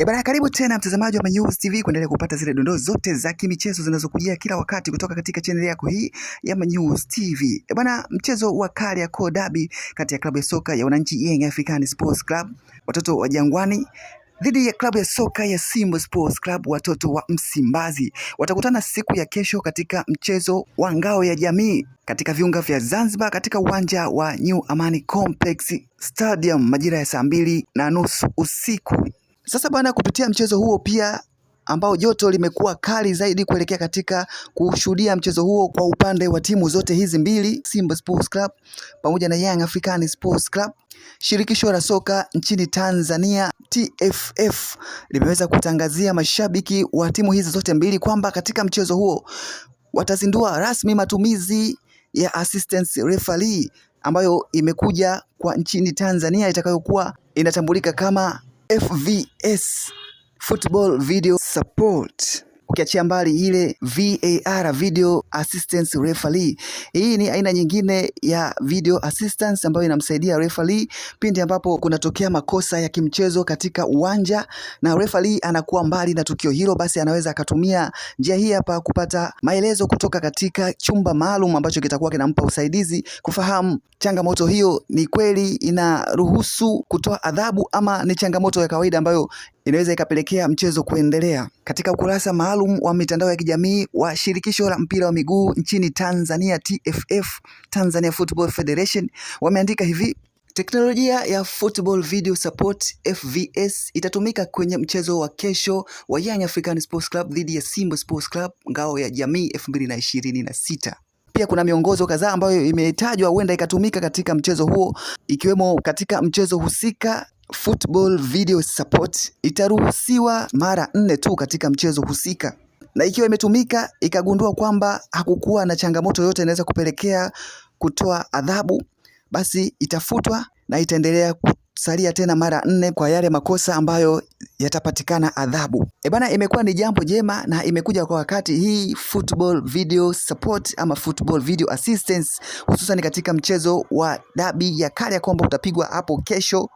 Bana, karibu tena mtazamaji wa Manyuzi TV kuendelea kupata zile dondoo zote za kimichezo zinazokujia kila wakati kutoka katika channel yako hii ya Manyuzi TV. Bana, mchezo wa Kariakoo Derby kati ya klabu ya soka ya wananchi Young African Sports Club watoto wa Jangwani dhidi ya klabu ya soka ya Simba Sports Club watoto wa Msimbazi watakutana siku ya kesho katika mchezo wa ngao ya jamii katika viunga vya Zanzibar katika uwanja wa New Amani Complex Stadium majira ya 2:30 usiku. Sasa bwana, kupitia mchezo huo pia ambao joto limekuwa kali zaidi kuelekea katika kushuhudia mchezo huo kwa upande wa timu zote hizi mbili, Simba Sports Club pamoja na Young African Sports Club, shirikisho la soka nchini Tanzania TFF limeweza kutangazia mashabiki wa timu hizi zote mbili kwamba katika mchezo huo watazindua rasmi matumizi ya assistant referee ambayo imekuja kwa nchini Tanzania itakayokuwa inatambulika kama FVS, Football Video Support, ukiachia mbali ile VAR, Video Assistance Referee. Hii ni aina nyingine ya video assistance ambayo inamsaidia referee pindi ambapo kunatokea makosa ya kimchezo katika uwanja na referee anakuwa mbali na tukio hilo, basi anaweza akatumia njia hii hapa kupata maelezo kutoka katika chumba maalum ambacho kitakuwa kinampa usaidizi kufahamu changamoto hiyo ni kweli inaruhusu kutoa adhabu ama ni changamoto ya kawaida ambayo inaweza ikapelekea mchezo kuendelea. Katika ukurasa maalum wa mitandao ya kijamii wa shirikisho la mpira wa miguu nchini Tanzania TFF, Tanzania Football Federation, wameandika hivi: teknolojia ya Football Video Support FVS itatumika kwenye mchezo wa kesho wa Young African Sports Club dhidi ya Simba Sports Club ngao ya jamii 2026. Pia kuna miongozo kadhaa ambayo imetajwa huenda ikatumika katika mchezo huo, ikiwemo katika mchezo husika Football Video Support itaruhusiwa mara 4 tu katika mchezo husika, na ikiwa imetumika ikagundua kwamba hakukuwa na changamoto yoyote inaweza kupelekea kutoa adhabu, basi itafutwa na itaendelea kusalia tena mara 4 kwa yale makosa ambayo yatapatikana adhabu. Bana, imekuwa ni jambo jema na imekuja kwa wakati hii Football Video Support ama Football Video Assistance, hususan katika mchezo wa dabi ya Kariakoo ambao utapigwa hapo kesho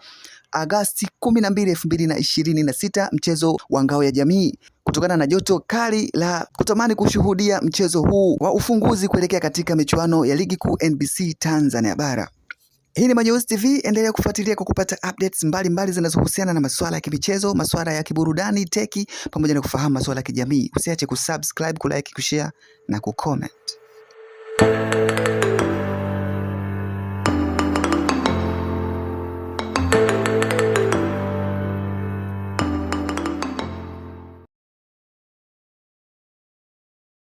Agosti 12, 2026, mchezo wa ngao ya jamii, kutokana na joto kali la kutamani kushuhudia mchezo huu wa ufunguzi kuelekea katika michuano ya ligi kuu NBC Tanzania bara. Hii ni Manyuzi TV, endelea kufuatilia kwa kupata updates mbalimbali zinazohusiana na masuala ya kimichezo, masuala ya kiburudani, teki pamoja na kufahamu masuala ya kijamii. Usiache kusubscribe, kulike, kushare na kucomment.